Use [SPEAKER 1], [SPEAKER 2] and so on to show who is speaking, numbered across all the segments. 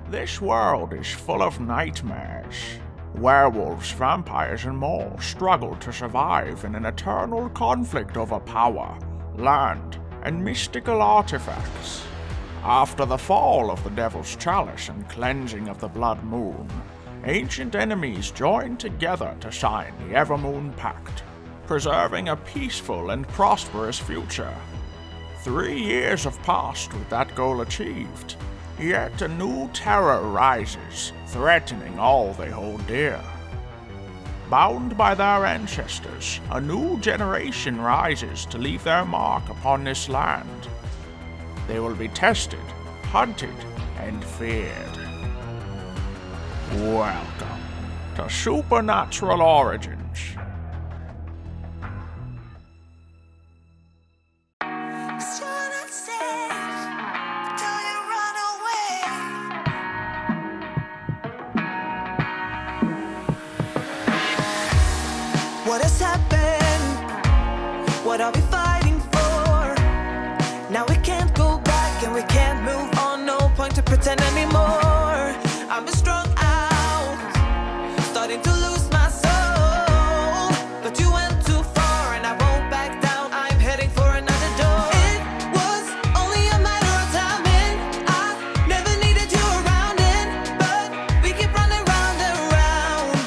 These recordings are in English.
[SPEAKER 1] This world is full of nightmares. Werewolves, vampires, and more struggle to survive in an eternal conflict over power, land, and mystical artifacts. After the fall of the Devil's Chalice and cleansing of the Blood Moon, ancient enemies joined together to sign the Evermoon Pact, preserving a peaceful and prosperous future. 3 years have passed with that goal achieved, yet a new terror rises, threatening all they hold dear. Bound by their ancestors, a new generation rises to leave their mark upon this land. They will be tested, hunted, and feared. Welcome to Supernatural Origins.
[SPEAKER 2] What has happened? What are we fighting for? Now we can't go back and we can't move on. No point to pretend anymore. I've been strung out, starting to lose my soul. But you went too far and I won't back down. I'm heading for another door. It was only a matter of timing. I never needed you around it, but we keep running round and round.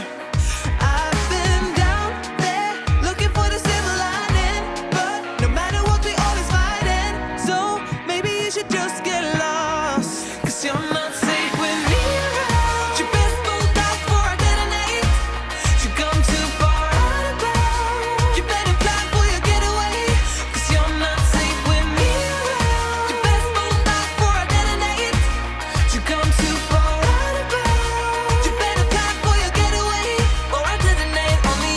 [SPEAKER 2] I've been down there looking for the silver lining, but no matter what we always fighting. So maybe you should just get lost, 'cause you're not safe with me around. You best bolt out before I detonate. You come too far out of bounds. You better plan for your getaway, 'cause you're not safe with me around. You best bolt out before I detonate. You come too far out of bounds. You better plan for your getaway, or I detonate on the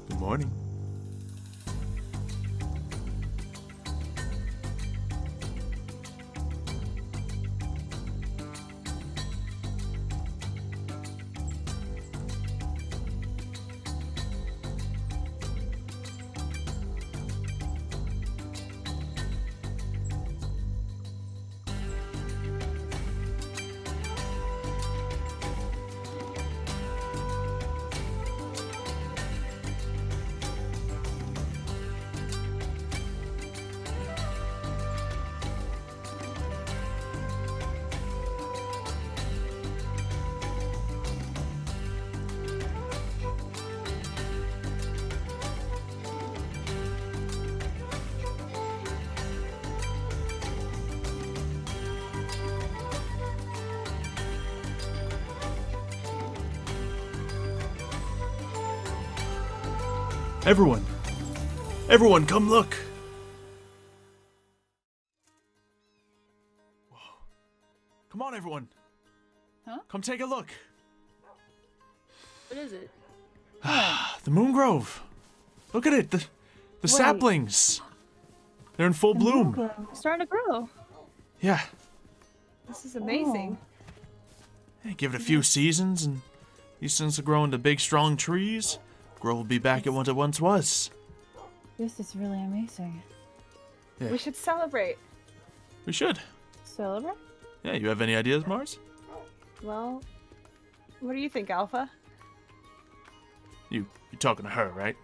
[SPEAKER 1] Good morning.
[SPEAKER 3] Everyone, come look. Whoa. Come on, everyone.
[SPEAKER 4] Huh?
[SPEAKER 3] Come take a look.
[SPEAKER 4] What is it?
[SPEAKER 3] The Moon Grove. Look at it. The saplings. They're in full bloom.
[SPEAKER 4] It's starting to grow.
[SPEAKER 3] Yeah.
[SPEAKER 4] This is amazing.
[SPEAKER 3] Hey, give it a few seasons, and these things will grow into big, strong trees. Grove will be back at what it once was.
[SPEAKER 5] This is really amazing.
[SPEAKER 3] Yeah.
[SPEAKER 4] We should celebrate.
[SPEAKER 3] We should.
[SPEAKER 5] Celebrate?
[SPEAKER 3] Yeah, you have any ideas, Mars?
[SPEAKER 4] Well, what do you think, Alpha?
[SPEAKER 3] You're talking to her, right?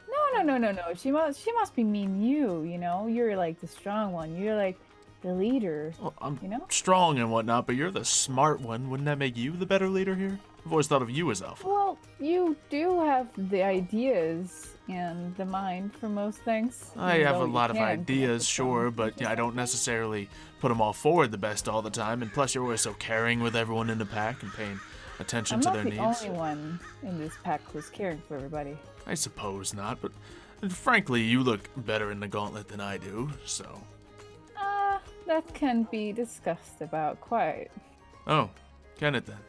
[SPEAKER 5] No. She must be mean you know? You're like the strong one. You're like the leader.
[SPEAKER 3] Well, I'm
[SPEAKER 5] you know?
[SPEAKER 3] strong and whatnot, but you're the smart one. Wouldn't that make you the better leader here? I've always thought of you as Alpha.
[SPEAKER 5] Well, you do have the ideas and the mind for most things.
[SPEAKER 3] I
[SPEAKER 5] even
[SPEAKER 3] have a
[SPEAKER 5] though you
[SPEAKER 3] lot of
[SPEAKER 5] can connect
[SPEAKER 3] ideas,
[SPEAKER 5] with
[SPEAKER 3] sure,
[SPEAKER 5] them.
[SPEAKER 3] but yeah, I don't necessarily put them all forward the best all the time. And plus, you're always so caring with everyone in the pack and paying attention
[SPEAKER 5] I'm
[SPEAKER 3] to
[SPEAKER 5] not
[SPEAKER 3] their
[SPEAKER 5] the
[SPEAKER 3] needs.
[SPEAKER 5] only one in this pack who's caring for everybody.
[SPEAKER 3] I suppose not, but frankly, you look better in the gauntlet than I do, so.
[SPEAKER 5] That can be discussed about quite.
[SPEAKER 3] Oh, can it then?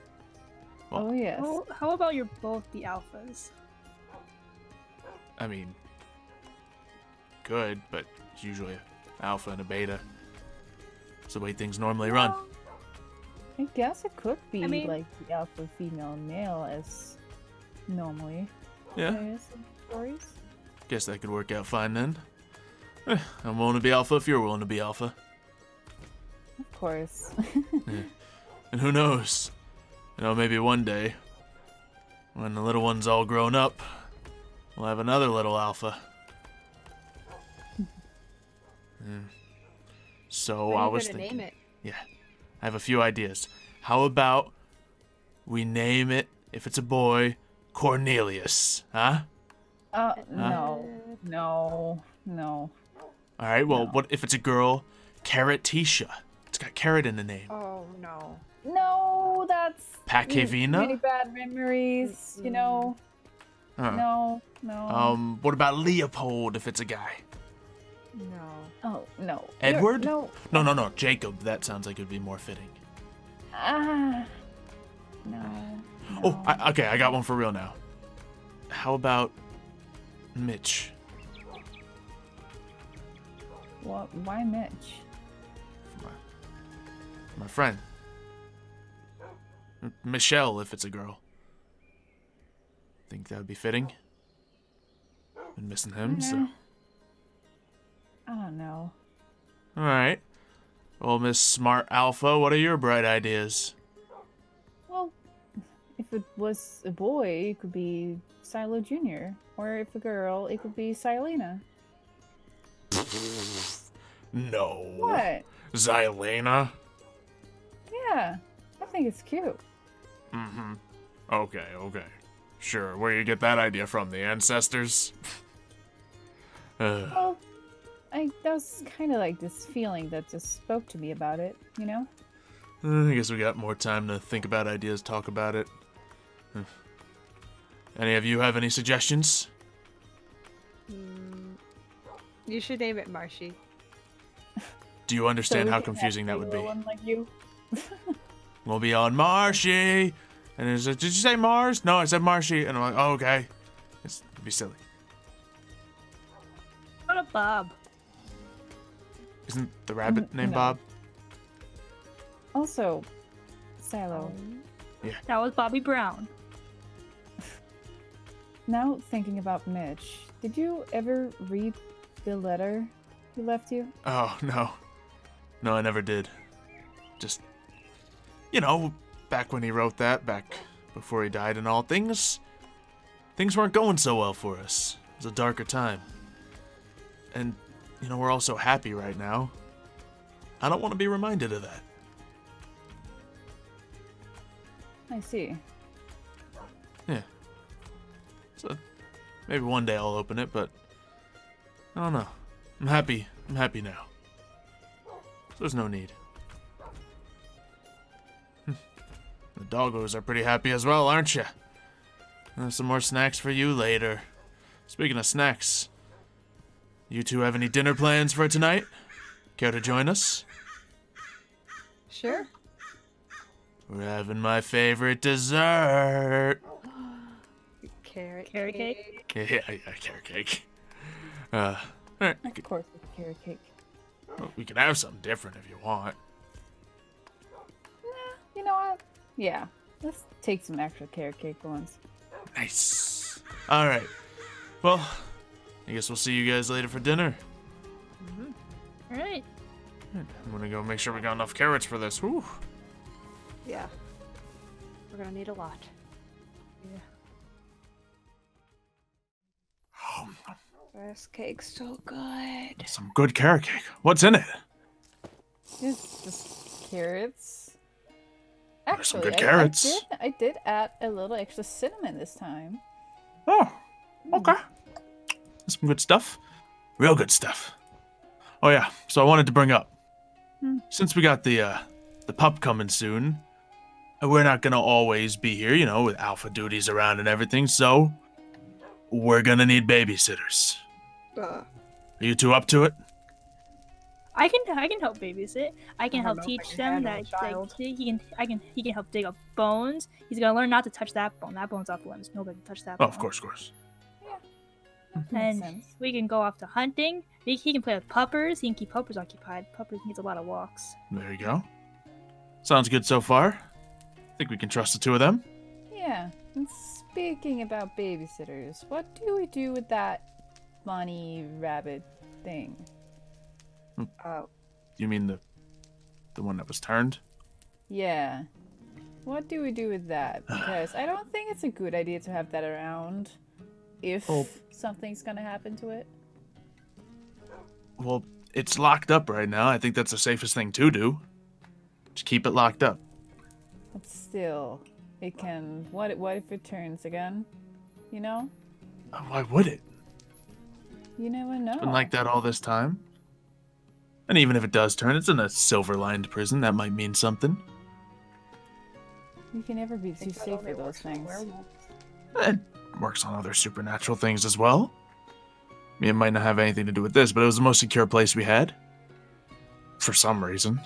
[SPEAKER 3] Well,
[SPEAKER 5] Oh yes.
[SPEAKER 6] How about you're both the alphas?
[SPEAKER 3] I mean, good, but it's usually an alpha and a beta. It's the way things normally run.
[SPEAKER 5] I guess it could be
[SPEAKER 6] I mean-
[SPEAKER 5] like the alpha, female, and male as normally.
[SPEAKER 3] Yeah,
[SPEAKER 5] Is in stories.
[SPEAKER 3] guess that could work out fine then. I'm willing to be alpha if you're willing to be alpha.
[SPEAKER 5] Of course.
[SPEAKER 3] And who knows? You know, maybe one day, when the little one's all grown up, we'll have another little alpha. Yeah. So
[SPEAKER 4] What
[SPEAKER 3] I
[SPEAKER 4] are you
[SPEAKER 3] was
[SPEAKER 4] gonna
[SPEAKER 3] thinking.
[SPEAKER 4] name it?
[SPEAKER 3] Yeah, I have a few ideas. How about we name it, if it's a boy, Cornelius? Huh?
[SPEAKER 5] No.
[SPEAKER 3] All right. Well,
[SPEAKER 5] No.
[SPEAKER 3] what if it's a girl? Carrotisha. It's got carrot in the name.
[SPEAKER 4] Oh no.
[SPEAKER 5] No, that's
[SPEAKER 3] Pakevina?
[SPEAKER 5] really bad memories. You know.
[SPEAKER 3] Huh.
[SPEAKER 5] No.
[SPEAKER 3] What about Leopold if it's a guy?
[SPEAKER 4] No.
[SPEAKER 5] Oh no.
[SPEAKER 3] Edward?
[SPEAKER 5] No.
[SPEAKER 3] No. Jacob. That sounds like it would be more fitting.
[SPEAKER 5] No.
[SPEAKER 3] Oh, okay. I got one for real now. How about Mitch?
[SPEAKER 5] What? Why Mitch?
[SPEAKER 3] My friend. Michelle, if it's a girl. Think that would be fitting? Been missing him, so.
[SPEAKER 5] I don't know.
[SPEAKER 3] Alright. Well, Miss Smart Alpha, what are your bright ideas?
[SPEAKER 5] Well, if it was a boy, it could be Silo Jr. Or if a girl, it could be Silena.
[SPEAKER 3] No.
[SPEAKER 5] What?
[SPEAKER 3] Xylena?
[SPEAKER 5] Yeah, I think it's cute.
[SPEAKER 3] Mm-hmm. Okay. Sure, where you get that idea from? The ancestors?
[SPEAKER 5] Well, that was kind of like this feeling that just spoke to me about it, you know?
[SPEAKER 3] I guess we got more time to think about ideas, talk about it. Any of you have any suggestions?
[SPEAKER 4] You should name it Marshy.
[SPEAKER 3] Do you understand
[SPEAKER 5] So we
[SPEAKER 3] how
[SPEAKER 5] can have
[SPEAKER 3] confusing that
[SPEAKER 5] a
[SPEAKER 3] would be?
[SPEAKER 5] little one like you.
[SPEAKER 3] We'll be on Marshy. And it's like, did you say Mars? No, I said Marshy. And I'm like, oh, okay. It'd be silly.
[SPEAKER 6] What a Bob.
[SPEAKER 3] Isn't the rabbit named
[SPEAKER 5] no.
[SPEAKER 3] Bob?
[SPEAKER 5] Also, Silo.
[SPEAKER 6] That was Bobby Brown.
[SPEAKER 5] Now thinking about Mitch, did you ever read the letter he left you?
[SPEAKER 3] Oh, no. No, I never did. Just, you know, back when he wrote that, back before he died and all, things weren't going so well for us. It was a darker time. And, you know, we're all so happy right now. I don't want to be reminded of that.
[SPEAKER 5] I see.
[SPEAKER 3] Yeah. So, maybe one day I'll open it, but I don't know. I'm happy now. So there's no need. The doggos are pretty happy as well, aren't you? Some more snacks for you later. Speaking of snacks, you two have any dinner plans for tonight? Care to join us?
[SPEAKER 4] Sure.
[SPEAKER 3] We're having my favorite dessert.
[SPEAKER 4] Carrot
[SPEAKER 6] cake.
[SPEAKER 3] Yeah, carrot cake. Alright,
[SPEAKER 5] Of course, with a carrot cake.
[SPEAKER 3] we can have something different if you want.
[SPEAKER 5] You know what? Yeah, let's take some extra carrot cake ones.
[SPEAKER 3] Nice. Alright. Well, I guess we'll see you guys later for dinner.
[SPEAKER 6] All right.
[SPEAKER 3] I'm gonna go make sure we got enough carrots for this. Whew.
[SPEAKER 4] Yeah. We're gonna need a lot. Yeah. This cake's so good.
[SPEAKER 3] Some good carrot cake. What's in it?
[SPEAKER 5] It's just carrots.
[SPEAKER 3] There's some
[SPEAKER 5] Actually,
[SPEAKER 3] good carrots.
[SPEAKER 5] I did add a little extra cinnamon this time.
[SPEAKER 3] Oh, okay. Some good stuff. Real good stuff. Oh yeah, so I wanted to bring up, since we got the pup coming soon, we're not gonna always be here, with alpha duties around and everything, so we're gonna need babysitters. Are you two up to it?
[SPEAKER 6] I can help babysit. I can
[SPEAKER 5] I
[SPEAKER 6] help
[SPEAKER 5] don't know if I
[SPEAKER 6] teach
[SPEAKER 5] can
[SPEAKER 6] them
[SPEAKER 5] handle
[SPEAKER 6] that
[SPEAKER 5] a child.
[SPEAKER 6] he can help dig up bones. He's gonna learn not to touch that bone. That bone's off limits. Nobody can touch that
[SPEAKER 3] Oh,
[SPEAKER 6] bone.
[SPEAKER 3] of course.
[SPEAKER 5] Makes
[SPEAKER 6] And
[SPEAKER 5] sense.
[SPEAKER 6] we can go off to hunting. He can play with puppers. He can keep puppers occupied. Puppers needs a lot of walks.
[SPEAKER 3] There you go. Sounds good so far. Think we can trust the two of them?
[SPEAKER 5] Yeah. And speaking about babysitters, what do we do with that bunny rabbit thing?
[SPEAKER 3] You mean the one that was turned?
[SPEAKER 5] Yeah. What do we do with that? Because I don't think it's a good idea to have that around if
[SPEAKER 3] Oh.
[SPEAKER 5] something's gonna happen to it.
[SPEAKER 3] Well, it's locked up right now. I think that's the safest thing to do. Just keep it locked up.
[SPEAKER 5] But still, it can. What if it turns again? You know?
[SPEAKER 3] Why would it?
[SPEAKER 5] You never know.
[SPEAKER 3] It's been like that all this time. And even if it does turn, it's in a silver-lined prison. That might mean something.
[SPEAKER 5] You can never be too safe with those things.
[SPEAKER 3] It works on other supernatural things as well. I mean, it might not have anything to do with this, but it was the most secure place we had. For some reason.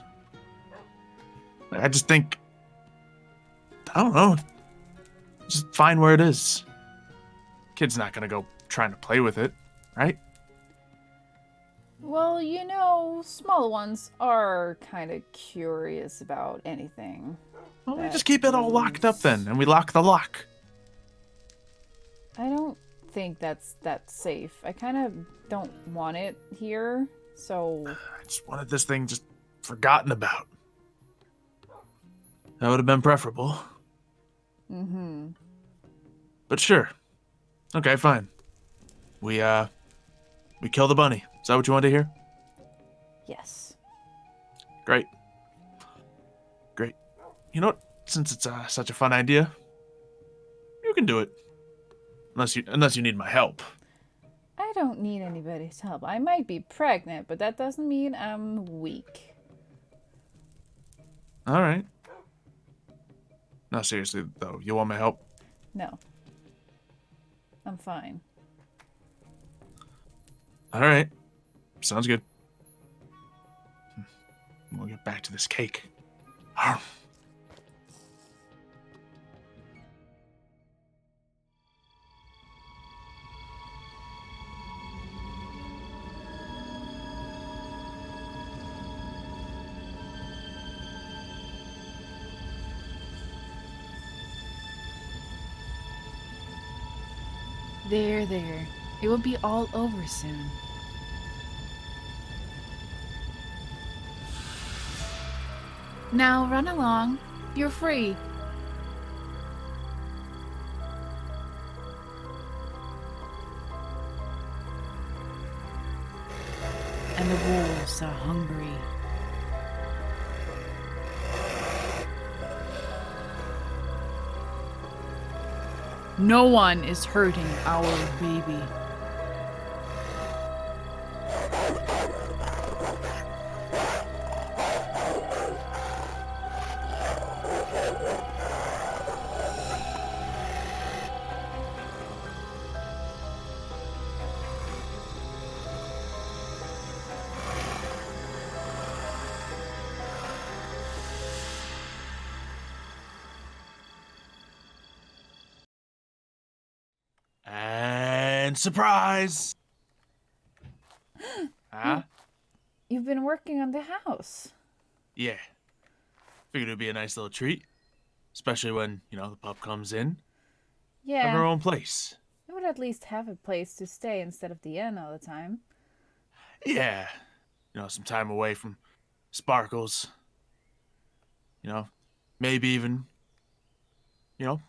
[SPEAKER 3] I just think... I don't know. Just find where it is. Kid's not gonna go trying to play with it, right?
[SPEAKER 5] Well, small ones are kind of curious about anything.
[SPEAKER 3] Well, we
[SPEAKER 5] That
[SPEAKER 3] just keep it all locked up
[SPEAKER 5] is-
[SPEAKER 3] then, and we lock the lock.
[SPEAKER 5] I don't think that's that safe. I kind of don't want it here, so
[SPEAKER 3] I just wanted this thing just forgotten about. That would have been preferable. But sure. Okay, fine. We kill the bunny. Is that what you wanted to hear?
[SPEAKER 5] yes.
[SPEAKER 3] Great. You know what? Since it's such a fun idea, you can do it. Unless you need my help.
[SPEAKER 5] I don't need anybody's help. I might be pregnant, but that doesn't mean I'm weak.
[SPEAKER 3] All right. No, seriously though, you want my help?
[SPEAKER 5] No. I'm fine.
[SPEAKER 3] All right. Sounds good. We'll get back to this cake.
[SPEAKER 7] There. It will be all over soon. Now run along. You're free. And the wolves are hungry. No one is hurting our baby.
[SPEAKER 3] And surprise! Huh?
[SPEAKER 5] You've been working on the house.
[SPEAKER 3] Yeah. Figured it'd be a nice little treat. Especially when, the pup comes in. Have her
[SPEAKER 5] Yeah.
[SPEAKER 3] own place.
[SPEAKER 5] I would at least have a place to stay instead of the inn all the time.
[SPEAKER 3] Yeah. Some time away from Sparkles. Maybe even,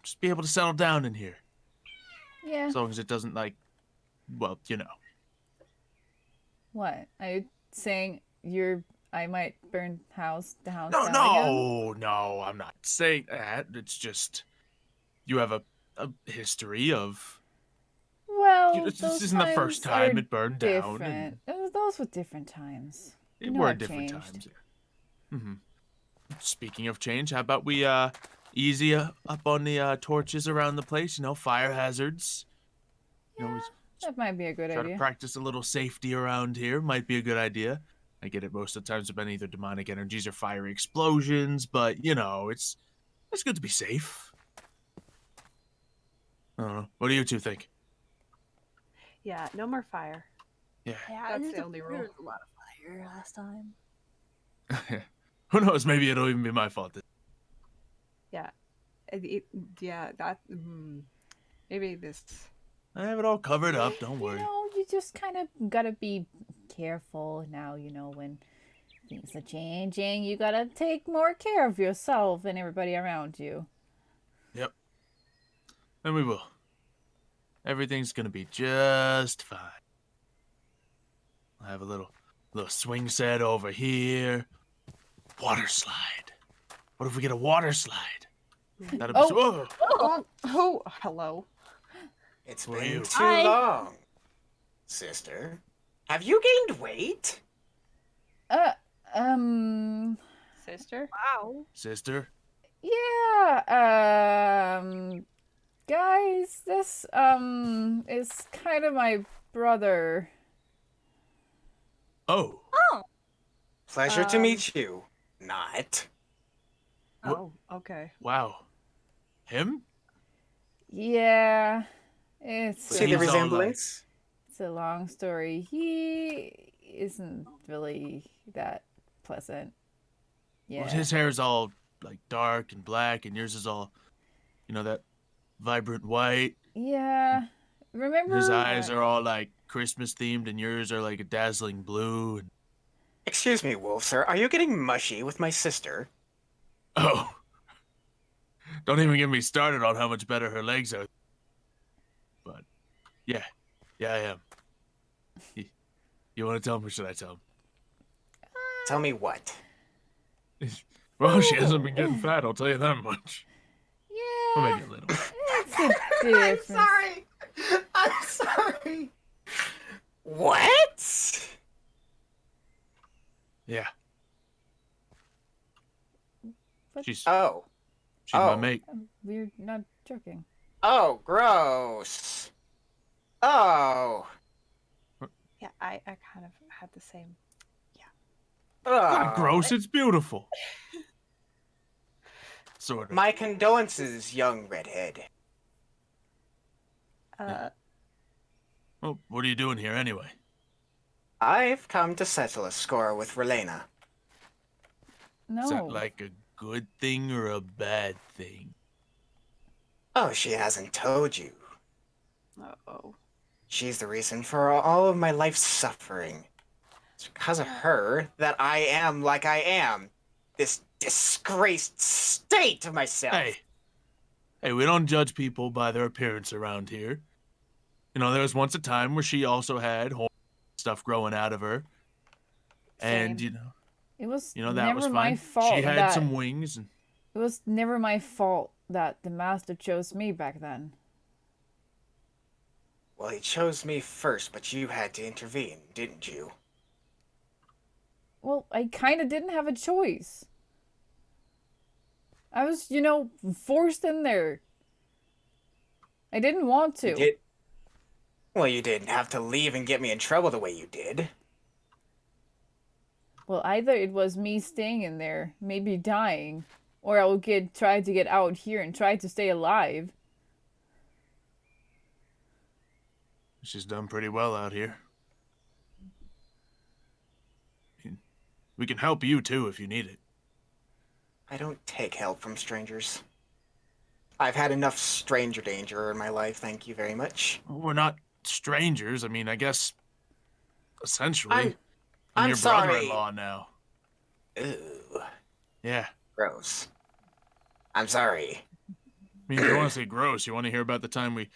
[SPEAKER 3] just be able to settle down in here.
[SPEAKER 5] Yeah.
[SPEAKER 3] As long as it doesn't,
[SPEAKER 5] What? Are you saying I might burn the house
[SPEAKER 3] No,
[SPEAKER 5] down again?
[SPEAKER 3] no, I'm not saying that. It's just, you have a history of...
[SPEAKER 5] Well, know,
[SPEAKER 3] this
[SPEAKER 5] those
[SPEAKER 3] isn't the first
[SPEAKER 5] times
[SPEAKER 3] time
[SPEAKER 5] are
[SPEAKER 3] it burned
[SPEAKER 5] different.
[SPEAKER 3] down.
[SPEAKER 5] Those were different times.
[SPEAKER 3] It
[SPEAKER 5] You know
[SPEAKER 3] were
[SPEAKER 5] I've
[SPEAKER 3] different
[SPEAKER 5] changed.
[SPEAKER 3] times. Yeah. Speaking of change, how about we easy up on the torches around the place? You know, fire hazards. You know,
[SPEAKER 5] Yeah, that might be a good
[SPEAKER 3] try to
[SPEAKER 5] idea.
[SPEAKER 3] practice a little safety around here. Might be a good idea. I get it. Most of the times have been either demonic energies or fiery explosions, but you know, it's good to be safe. I don't know. What do you two think?
[SPEAKER 4] Yeah, no more fire.
[SPEAKER 3] Yeah.
[SPEAKER 6] Yeah,
[SPEAKER 4] That's
[SPEAKER 6] there's
[SPEAKER 4] the only rule.
[SPEAKER 6] There was a lot of fire last time.
[SPEAKER 3] Who knows? Maybe it'll even be my fault.
[SPEAKER 4] Yeah. Yeah, that. Maybe this.
[SPEAKER 3] I have it all covered up. Don't
[SPEAKER 5] You
[SPEAKER 3] worry.
[SPEAKER 5] know, you just kind of gotta be careful now, you know, when things are changing. You gotta take more care of yourself and everybody around you.
[SPEAKER 3] Yep. And we will. Everything's gonna be just fine. I'll have a little swing set over here. Water slide. What if we get a water slide? That'd be
[SPEAKER 5] Oh.
[SPEAKER 4] Oh, hello.
[SPEAKER 8] It's
[SPEAKER 3] Who are
[SPEAKER 8] been
[SPEAKER 3] you?
[SPEAKER 8] too
[SPEAKER 6] Hi.
[SPEAKER 8] long, sister. Have you gained weight?
[SPEAKER 4] Sister?
[SPEAKER 6] Wow.
[SPEAKER 3] Sister?
[SPEAKER 5] Yeah, guys, this, is kind of my brother.
[SPEAKER 3] Oh.
[SPEAKER 8] Pleasure to meet you. Not.
[SPEAKER 4] Oh, okay.
[SPEAKER 3] Wow. Him?
[SPEAKER 5] Yeah, it's
[SPEAKER 8] See the
[SPEAKER 3] He's all
[SPEAKER 8] resemblance?
[SPEAKER 5] it's a long story. He isn't really that pleasant. Yeah.
[SPEAKER 3] Well, his hair's all like dark and black, and yours is all, you know, that vibrant white.
[SPEAKER 5] Yeah. Remember?
[SPEAKER 3] His eyes are all like Christmas themed, and yours are like a dazzling blue. And...
[SPEAKER 8] Excuse me, Wolf, sir. Are you getting mushy with my sister?
[SPEAKER 3] Oh. Don't even get me started on how much better her legs are. But, yeah. Yeah, I am. You want to tell him, or should I tell him?
[SPEAKER 8] Tell me what?
[SPEAKER 3] Well, she hasn't been getting fat, I'll tell you that much. Well,
[SPEAKER 5] Yeah.
[SPEAKER 3] maybe a little.
[SPEAKER 5] It's a difference.
[SPEAKER 8] I'm sorry. What?
[SPEAKER 3] Yeah.
[SPEAKER 5] But-
[SPEAKER 3] She's
[SPEAKER 8] Oh.
[SPEAKER 3] my
[SPEAKER 8] oh.
[SPEAKER 3] mate.
[SPEAKER 5] We're not joking.
[SPEAKER 8] Oh, gross. Oh.
[SPEAKER 4] Yeah, I kind of had the same.
[SPEAKER 3] Not
[SPEAKER 8] Oh.
[SPEAKER 3] gross, it's beautiful. Sort of.
[SPEAKER 8] My condolences, young redhead.
[SPEAKER 3] Well, what are you doing here anyway?
[SPEAKER 8] I've come to settle a score with Relena.
[SPEAKER 5] No.
[SPEAKER 3] Is that like a good thing or a bad thing?
[SPEAKER 8] Oh, she hasn't told you.
[SPEAKER 4] Uh-oh.
[SPEAKER 8] She's the reason for all of my life's suffering. It's because of her that I am like I am. This disgraced state of myself.
[SPEAKER 3] Hey, we don't judge people by their appearance around here. You know, there was once a time where she also had stuff growing out of her. And,
[SPEAKER 4] Same.
[SPEAKER 3] you know,
[SPEAKER 5] It was
[SPEAKER 3] that
[SPEAKER 5] never
[SPEAKER 3] was
[SPEAKER 5] my
[SPEAKER 3] fine.
[SPEAKER 5] fault.
[SPEAKER 3] She had
[SPEAKER 5] that,
[SPEAKER 3] some wings. And
[SPEAKER 5] It was never my fault that the master chose me back then.
[SPEAKER 8] Well, he chose me first, but you had to intervene, didn't you?
[SPEAKER 5] Well, I kind of didn't have a choice. I was, forced in there. I didn't want to.
[SPEAKER 8] You did. Well, you didn't have to leave and get me in trouble the way you did.
[SPEAKER 5] Well, either it was me staying in there, maybe dying, or I would try to get out here and try to stay alive.
[SPEAKER 3] she's done pretty well out here. We can help you, too, if you need it.
[SPEAKER 8] I don't take help from strangers. I've had enough stranger danger in my life, thank you very much.
[SPEAKER 3] We're not strangers. I mean, I guess, essentially.
[SPEAKER 8] I'm
[SPEAKER 3] your
[SPEAKER 8] sorry.
[SPEAKER 3] brother-in-law now.
[SPEAKER 8] Ooh,
[SPEAKER 3] Yeah.
[SPEAKER 8] gross. I'm sorry.
[SPEAKER 3] I mean, if you want to say gross, you want to hear about the time we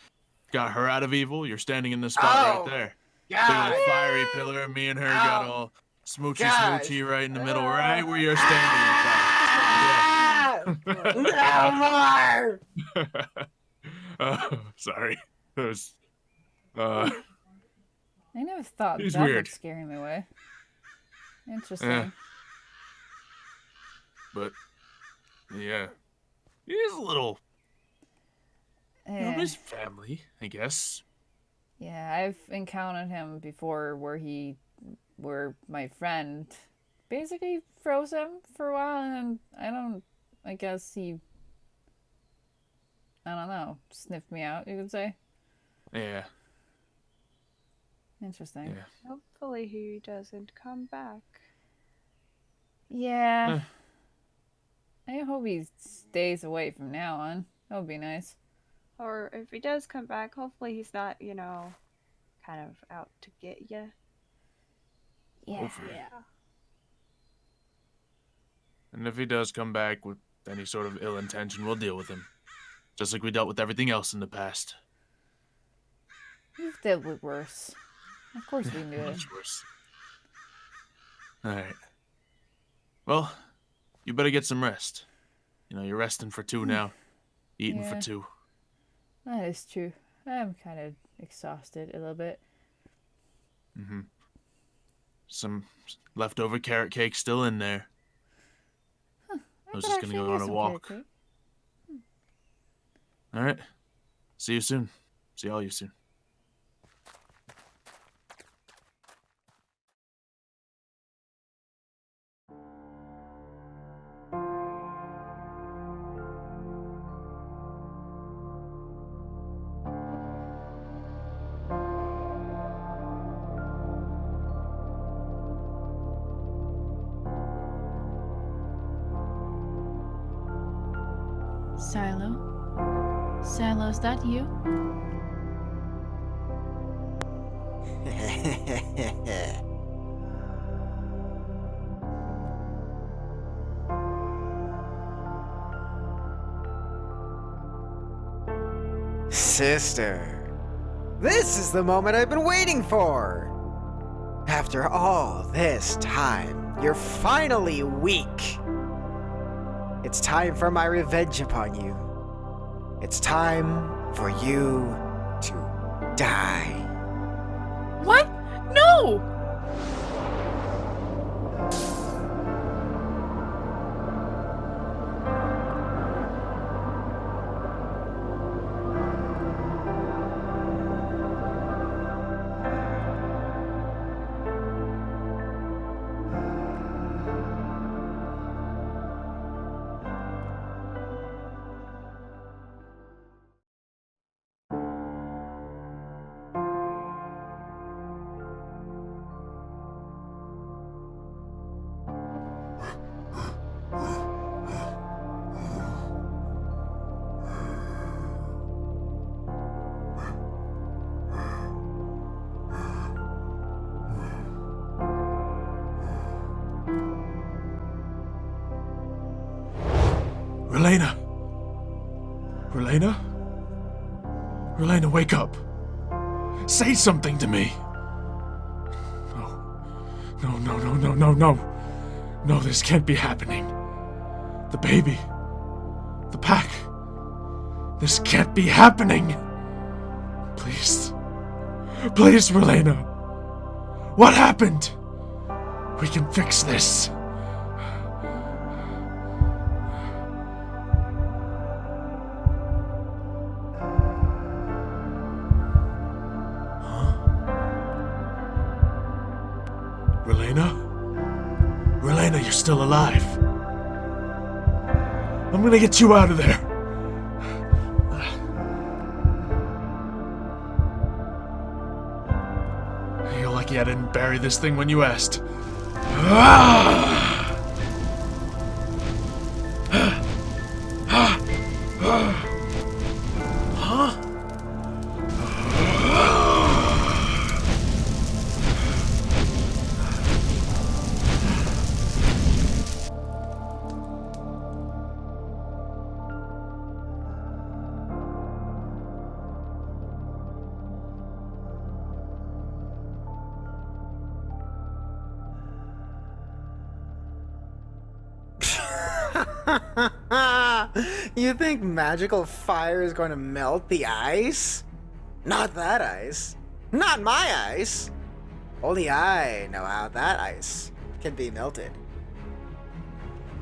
[SPEAKER 3] got her out of evil? You're standing in this spot right there. Big
[SPEAKER 8] God.
[SPEAKER 3] old fiery pillar, and me and her got all smoochy right in the middle, right where you're standing.
[SPEAKER 8] No more!
[SPEAKER 3] Oh, sorry. That was Uh,
[SPEAKER 5] I never thought
[SPEAKER 3] He's
[SPEAKER 5] that
[SPEAKER 3] weird.
[SPEAKER 5] would scare him away. Interesting.
[SPEAKER 3] Yeah. But, yeah. He is a little,
[SPEAKER 5] Eh,
[SPEAKER 3] his family, I guess.
[SPEAKER 5] yeah, I've encountered him before where my friend basically froze him for a while, and I guess he, I don't know, sniffed me out, you could say.
[SPEAKER 3] Yeah.
[SPEAKER 5] Interesting.
[SPEAKER 3] Yeah.
[SPEAKER 4] Hopefully he doesn't come back.
[SPEAKER 5] Yeah. I hope he stays away from now on. That would be nice.
[SPEAKER 4] Or if he does come back, hopefully he's not, kind of out to get you.
[SPEAKER 5] Yeah.
[SPEAKER 3] Hopefully.
[SPEAKER 4] Yeah.
[SPEAKER 3] And if he does come back with any sort of ill intention, we'll deal with him. Just like we dealt with everything else in the past.
[SPEAKER 5] We've dealt with worse. Of course we knew it.
[SPEAKER 3] Much worse. Alright. Well, you better get some rest. You're resting for 2 now. Eating for
[SPEAKER 5] Yeah.
[SPEAKER 3] 2.
[SPEAKER 5] That is true. I'm kind of exhausted a little bit.
[SPEAKER 3] Mm-hmm. Some leftover carrot cake still in there. I was
[SPEAKER 5] could
[SPEAKER 3] just gonna
[SPEAKER 5] actually
[SPEAKER 3] go
[SPEAKER 5] use
[SPEAKER 3] on a
[SPEAKER 5] some
[SPEAKER 3] walk.
[SPEAKER 5] carrot cake.
[SPEAKER 3] Alright. See you soon. See all you soon.
[SPEAKER 7] Silo? Silo, is that you?
[SPEAKER 8] Sister, this is the moment I've been waiting for. After all this time, you're finally weak. It's time for my revenge upon you. It's time for you to die.
[SPEAKER 7] What? No!
[SPEAKER 3] Relena! Relena? Relena, wake up! Say something to me! No. No, this can't be happening. The baby. The pack. This can't be happening! Please. Please, Relena. What happened? We can fix this. Relena, you're still alive. I'm gonna get you out of there. You're lucky I didn't bury this thing when you asked.
[SPEAKER 8] You think magical fire is going to melt the ice? Not that ice. Not my ice. Only I know how that ice can be melted.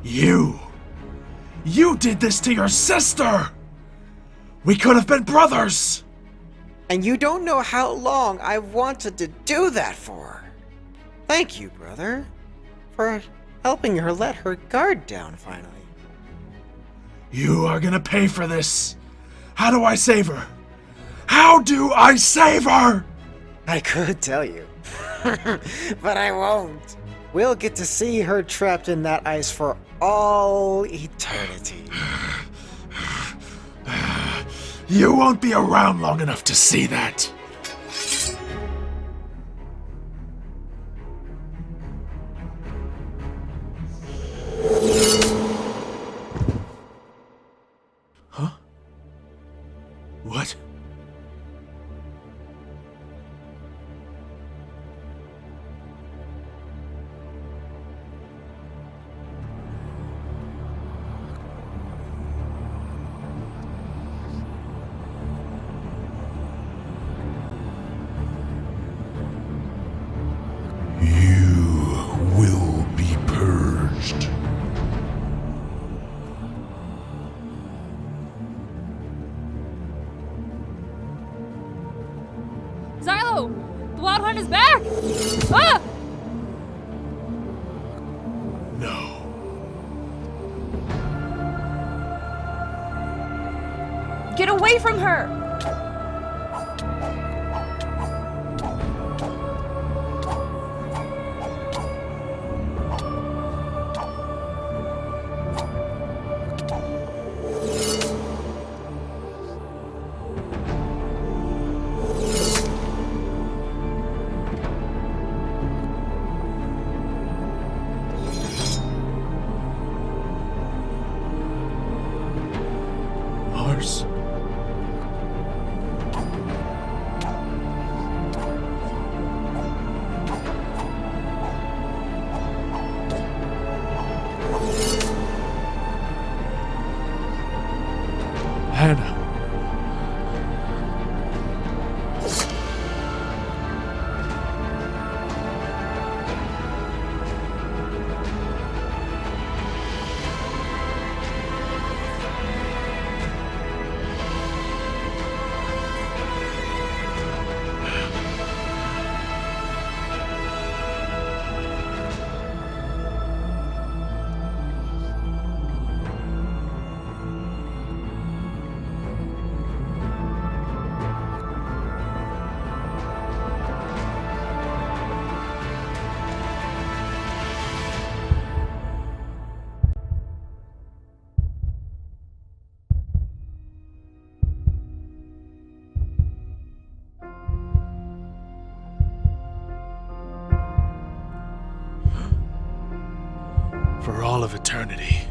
[SPEAKER 1] You did this to your sister! We could have been brothers!
[SPEAKER 8] And you don't know how long I've wanted to do that for. Thank you, brother, for helping her let her guard down finally.
[SPEAKER 1] You are gonna pay for this. How do I save her? How do I save her?
[SPEAKER 8] I could tell you, but I won't. We'll get to see her trapped in that ice for all eternity.
[SPEAKER 1] You won't be around long enough to see that. Huh? What? Will be purged.
[SPEAKER 6] Xylo! The Wild Hunt is back! Ah!
[SPEAKER 1] No.
[SPEAKER 4] Get away from her!
[SPEAKER 1] Mars? Hannah. For all of eternity.